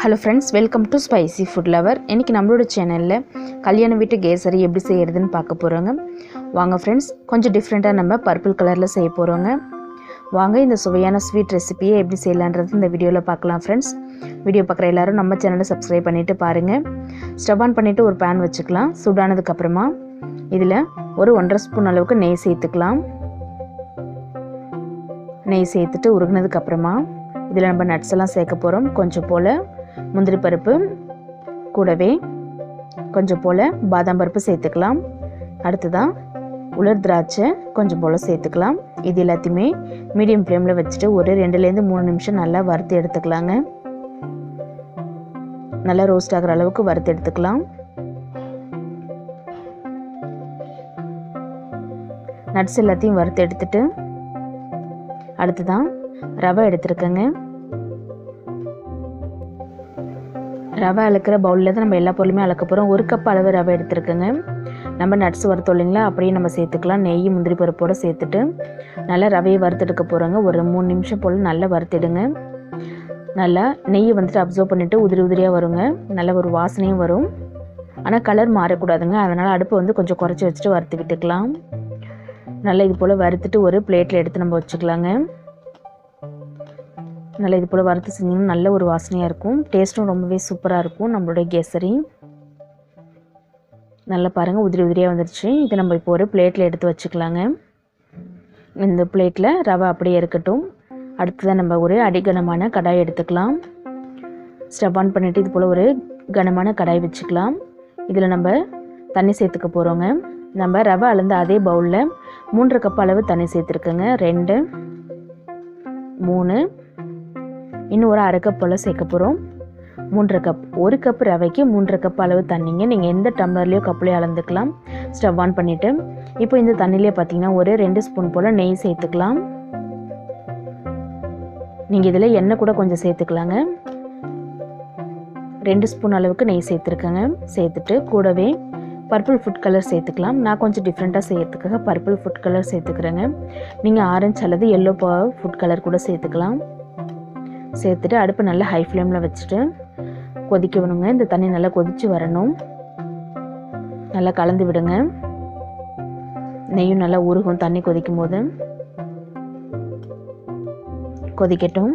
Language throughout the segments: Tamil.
Hello friends, welcome to spicy food lower. இன்றைக்கி நம்மளோட சேனலில் கல்யாண வீட்டு கேசரி எப்படி செய்கிறதுன்னு பார்க்க போகிறோங்க. வாங்க ஃப்ரெண்ட்ஸ், கொஞ்சம் டிஃப்ரெண்ட்டாக நம்ம பர்பிள் கலரில் செய்ய போகிறோங்க. வாங்க இந்த சுவையான ஸ்வீட் ரெசிபியை எப்படி செய்யலான்றது இந்த வீடியோவில் பார்க்கலாம் ஃப்ரெண்ட்ஸ். வீடியோ பார்க்குற எல்லோரும் நம்ம சேனலை சப்ஸ்கிரைப் பண்ணிவிட்டு பாருங்கள். ஸ்டவ் ஆன் பண்ணிவிட்டு ஒரு பேன் வச்சுக்கலாம். சூடானதுக்கப்புறமா இதில் ஒரு 1.5 ஸ்பூன் அளவுக்கு நெய் சேர்த்துக்கலாம். நெய் சேர்த்துட்டு உருகினதுக்கப்புறமா இதில் நம்ம நட்ஸ் எல்லாம் சேர்க்க போகிறோம். கொஞ்சம் போல் முந்திரி பருப்பு, கூடவே கொஞ்சம் போல் பாதாம் பருப்பு சேர்த்துக்கலாம். அடுத்ததான் உலர் திராட்சை கொஞ்சம் போல் சேர்த்துக்கலாம். இது எல்லாத்தையுமே மீடியம் ஃப்ளேமில் வச்சுட்டு ஒரு 2லேருந்து 3 நிமிஷம் நல்லா வறுத்து எடுத்துக்கலாங்க. நல்லா ரோஸ்ட் ஆகிற அளவுக்கு வறுத்து எடுத்துக்கலாம். நட்ஸ் எல்லாத்தையும் வறுத்து எடுத்துட்டு அடுத்ததான் ரவை எடுத்துருக்கேங்க. ரவை அளக்கிற பவுலில் தான் நம்ம எல்லா பொருளுமே அளக்க போகிறோம். 1 கப் அளவு ரவை எடுத்துருக்கேங்க. நம்ம நட்ஸ் வறுத்தோம் இல்லைங்களா, அப்படியே நம்ம சேர்த்துக்கலாம். நெய் முந்திரி பருப்போடு சேர்த்துட்டு நல்லா ரவையை வறுத்தெடுக்க போகிறோங்க. ஒரு 3 நிமிஷம் போல் நல்லா வறுத்திடுங்க. நல்லா நெய்யை வந்துட்டு அப்சர்வ் பண்ணிவிட்டு உதிரி உதிரியாக வருங்க. நல்ல ஒரு வாசனையும் வரும். ஆனால் கலர் மாறக்கூடாதுங்க. அதனால் அடுப்பை வந்து கொஞ்சம் குறைச்சி வச்சுட்டு வறுத்து விட்டுக்கலாம். நல்லா இது போல் வறுத்துட்டு ஒரு பிளேட்டில் எடுத்து நம்ம வச்சுக்கலாங்க. நல்லா இது போல் வறுத்து செஞ்சிங்கன்னா நல்ல ஒரு வாசனையாக இருக்கும். டேஸ்ட்டும் ரொம்பவே சூப்பராக இருக்கும். நம்மளுடைய கேசரி நல்லா பாருங்கள், உதிரி உதிரியாக வந்துடுச்சு. இதை நம்ம இப்போ ஒரு பிளேட்டில் எடுத்து வச்சுக்கலாங்க. இந்த பிளேட்டில் ரவை அப்படியே இருக்கட்டும். அடுத்ததான் நம்ம ஒரு அடிகனமான கடாய் எடுத்துக்கலாம். ஸ்டவ் ஆன் பண்ணிவிட்டு இது போல் ஒரு கனமான கடாய் வச்சுக்கலாம். இதில் நம்ம தண்ணி சேர்த்துக்க போகிறோங்க. நம்ம ரவை அளந்த அதே பவுலில் 3 கப் அளவு தண்ணி சேர்த்துருக்கோங்க. 2, 3, இன்னும் ஒரு 1/2 கப் போல் சேர்க்க போகிறோம். 3 கப். 1 கப் ரவைக்கு 3 கப் அளவு தண்ணிங்க. நீங்கள் எந்த டம்ளர்லேயோ கப்லேயோ அளந்துக்கலாம். ஸ்டவ் ஆன் பண்ணிவிட்டு இப்போ இந்த தண்ணியிலே பார்த்தீங்கன்னா ஒரு 2 ஸ்பூன் போல் நெய் சேர்த்துக்கலாம். நீங்கள் இதில் எண்ணெய் கூட கொஞ்சம் சேர்த்துக்கலாங்க. 2 ஸ்பூன் அளவுக்கு நெய் சேர்த்துருக்கேங்க. சேர்த்துட்டு கூடவே பர்பிள் ஃபுட் கலர் சேர்த்துக்கலாம். நான் கொஞ்சம் டிஃப்ரெண்ட்டாக செய்யறதுக்காக பர்பிள் ஃபுட் கலர் சேர்த்துக்கிறேங்க. நீங்கள் ஆரஞ்சு அல்லது எல்லோ ஃபுட் கலர் கூட சேர்த்துக்கலாம். சேர்த்துட்டு அடுப்பு நல்லா ஹை ஃப்ளேமில் வச்சுட்டு கொதிக்க விடுங்க. இந்த தண்ணி நல்லா கொதித்து வரணும். நல்லா கலந்து விடுங்க. நெய்யும் நல்லா உருகும் தண்ணி கொதிக்கும் போது. கொதிக்கட்டும்.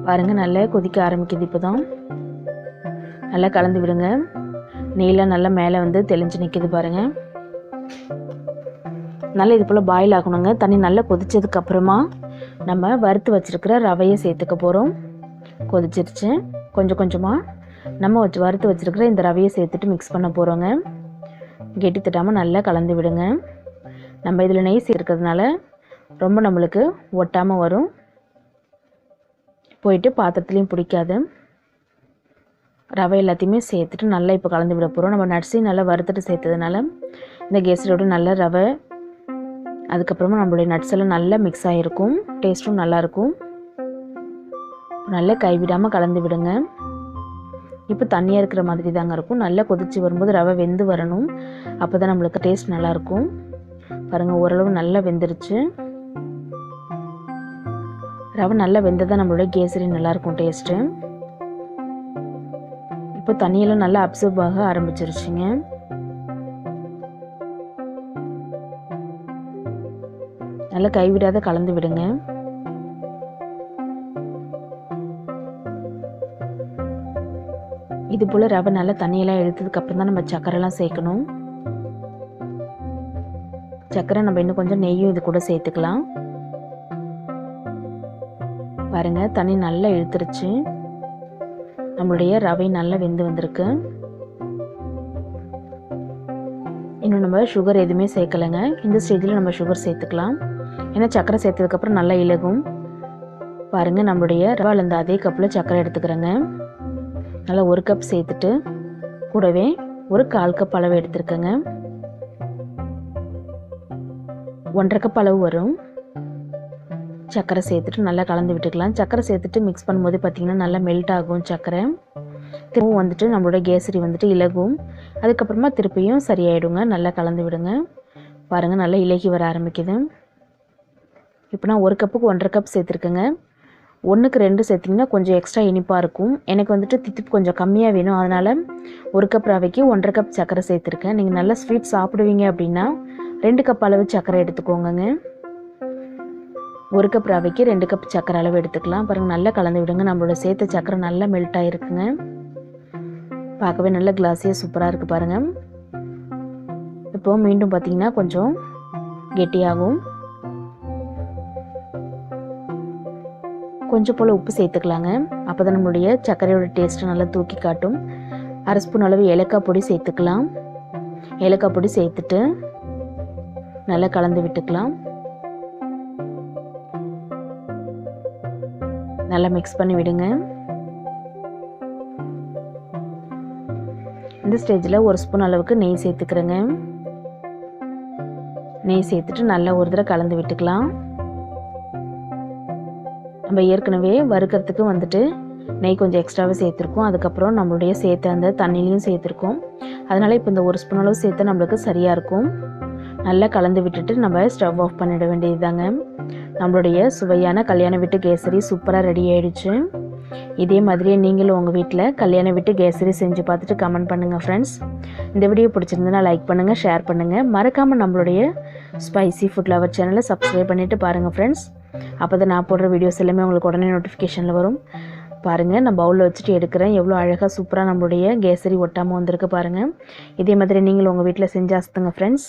பாருங்கள், நல்லா கொதிக்க ஆரம்பிக்குது. இப்போ தான் நல்லா கலந்து விடுங்க. நெய்லாம் நல்லா மேலே வந்து தெளிஞ்சு நிற்கிது பாருங்கள். நல்லா இது போல் பாயில் ஆகணுங்க. தண்ணி நல்லா கொதிச்சதுக்கப்புறமா நம்ம வறுத்து வச்சுருக்கிற ரவையை சேர்த்துக்க போகிறோம். கொதிச்சிருச்சு. கொஞ்சம் கொஞ்சமாக நம்ம வறுத்து வச்சுருக்கிற இந்த ரவையை சேர்த்துட்டு மிக்ஸ் பண்ண போகிறோங்க. கெட்டி தட்டாமல் நல்லா கலந்து விடுங்க. நம்ம இதில் நெய் சேர்க்கிறதுனால ரொம்ப நம்மளுக்கு ஒட்டாமல் வரும். போயிட்டு பாத்திரத்துலேயும் பிடிக்காது. ரவை எல்லாத்தையுமே சேர்த்துட்டு நல்லா இப்போ கலந்து விட போகிறோம். நம்ம நட்ஸையும் நல்லா வறுத்துட்டு சேர்த்ததுனால இந்த கேசரியோட நல்ல ரவை, அதுக்கப்புறமா நம்மளுடைய நட்ஸ் எல்லாம் நல்லா மிக்ஸ் ஆகிருக்கும். டேஸ்ட்டும் நல்லாயிருக்கும். நல்லா கைவிடாமல் கலந்து விடுங்க. இப்போ தண்ணியாக இருக்கிற மாதிரி தாங்க இருக்கும். நல்லா கொதித்து வரும்போது ரவை வெந்து வரணும். அப்போ தான் நம்மளுக்கு டேஸ்ட் நல்லாயிருக்கும். பாருங்கள், ஓரளவு நல்லா வெந்துருச்சு. ரவை நல்லா வெந்ததான் நம்மளுடைய கேசரி நல்லாயிருக்கும் டேஸ்ட்டு. இப்போ தண்ணியெல்லாம் நல்லா அப்சர்வ் ஆக ஆரம்பிச்சிருச்சுங்க. நல்லா கைவிடாத கலந்து விடுங்க. இது போல் ரவை நல்லா தண்ணியெல்லாம் எடுத்ததுக்கப்புறம் தான் நம்ம சர்க்கரைலாம் சேர்க்கணும். சர்க்கரை நம்ம இன்னும் கொஞ்சம் நெய்யும் இது கூட சேர்த்துக்கலாம். பாருங்கள், தண்ணி நல்லா இழுத்துருச்சு. நம்மளுடைய ரவை நல்லா வெந்து வந்திருக்கு. இன்னும் நம்ம சுகர் எதுவுமே சேர்க்கலைங்க. இந்த ஸ்டேஜில் நம்ம சுகர் சேர்த்துக்கலாம். ஏன்னா சர்க்கரை சேர்த்ததுக்கப்புறம் நல்லா இலகும். பாருங்கள், நம்மளுடைய ரவை அளந்த அதே கப்பில் சர்க்கரை எடுத்துக்கிறேங்க. நல்லா 1 கப் சேர்த்துட்டு கூடவே ஒரு 1/4 கப் அளவு எடுத்துருக்கேங்க. 1/2 கப் அளவு வரும். சர்க்கரை சேர்த்துட்டு நல்லா கலந்து விட்டுக்கலாம். சர்க்கரை சேர்த்துட்டு மிக்ஸ் பண்ணும்போது பார்த்திங்கன்னா நல்லா மெல்ட் ஆகும் சர்க்கரை. திரும்பவும் வந்துட்டு நம்மளோட கேசரி வந்துட்டு இலகும். அதுக்கப்புறமா திருப்பியும் சரியாயிடுங்க. நல்லா கலந்து விடுங்க. பாருங்கள், நல்லா இலகி வர ஆரம்பிக்குது. இப்போ நான் 1 கப்புக்கு 1.5 கப் சேர்த்துருக்கேங்க. 1க்கு 2 சேர்த்திங்கன்னா கொஞ்சம் எக்ஸ்ட்ரா இனிப்பாக இருக்கும். எனக்கு வந்துட்டு தித்திப்பு கொஞ்சம் கம்மியாக வேணும். அதனால் 1 கப் ரவைக்கு 1.5 கப் சர்க்கரை சேர்த்துருக்கேன். நீங்கள் நல்லா ஸ்வீட் சாப்பிடுவீங்க அப்படின்னா 2 கப் அளவு சர்க்கரை எடுத்துக்கோங்கங்க. 1 கப் ரவைக்கு 2 கப் சர்க்கரை அளவு எடுத்துக்கலாம். பாருங்கள், நல்லா கலந்து விடுங்க. நம்மளோட சேர்த்த சர்க்கரை நல்லா மெல்ட் ஆகிருக்குங்க. பார்க்கவே நல்ல கிளாஸியாக சூப்பராக இருக்குது பாருங்கள். இப்போது மீண்டும் பார்த்திங்கன்னா கொஞ்சம் கெட்டியாகும். கொஞ்சம் போல் உப்பு சேர்த்துக்கலாங்க. அப்போ தான் நம்மளுடைய சர்க்கரையோட டேஸ்ட்டு நல்லா தூக்கி காட்டும். 1/2 ஸ்பூன் அளவு ஏலக்காய் பொடி சேர்த்துக்கலாம். ஏலக்காய் பொடி சேர்த்துட்டு நல்லா கலந்து விட்டுக்கலாம். நல்லா மிக்ஸ் பண்ணி விடுங்க. இந்த ஸ்டேஜில் 1 ஸ்பூன் அளவுக்கு நெய் சேர்த்துக்கிறேங்க. நெய் சேர்த்துட்டு நல்லா ஒரு தடவை கலந்து விட்டுக்கலாம். நம்ம ஏற்கனவே வறுக்கிறதுக்கு வந்துட்டு நெய் கொஞ்சம் எக்ஸ்ட்ராவே சேர்த்துருக்கோம். அதுக்கப்புறம் நம்மளுடைய சேர்த்த அந்த தண்ணிலையும் சேர்த்துருக்கோம். அதனால் இப்போ இந்த 1 ஸ்பூன் அளவு சேர்த்து நம்மளுக்கு சரியாக இருக்கும். நல்லா கலந்து விட்டுட்டு நம்ம ஸ்டவ் ஆஃப் பண்ணிட வேண்டியது தாங்க. நம்மளுடைய சுவையான கல்யாண வீட்டு கேசரி சூப்பராக ரெடி ஆகிடுச்சு. இதே மாதிரியே நீங்களும் உங்கள் வீட்டில் கல்யாண வீட்டு கேசரி செஞ்சு பார்த்துட்டு கமெண்ட் பண்ணுங்கள் ஃப்ரெண்ட்ஸ். இந்த வீடியோ பிடிச்சிருந்ததுன்னா லைக் பண்ணுங்கள், ஷேர் பண்ணுங்கள். மறக்காமல் நம்மளுடைய ஸ்பைசி ஃபுட் லவர் சேனலை சப்ஸ்கிரைப் பண்ணிவிட்டு பாருங்கள் ஃப்ரெண்ட்ஸ். அப்போ தான் நான் போடுற வீடியோஸ் எல்லாமே உங்களுக்கு உடனே நோட்டிஃபிகேஷனில் வரும். பாருங்கள், நான் பவுலில் வச்சுட்டு எடுக்கிறேன். எவ்வளோ அழகாக சூப்பராக நம்மளுடைய கேசரி ஒட்டாமல் வந்திருக்கு பாருங்கள். இதே மாதிரி நீங்களும் உங்கள் வீட்டில் செஞ்சு அசத்துங்க ஃப்ரெண்ட்ஸ்.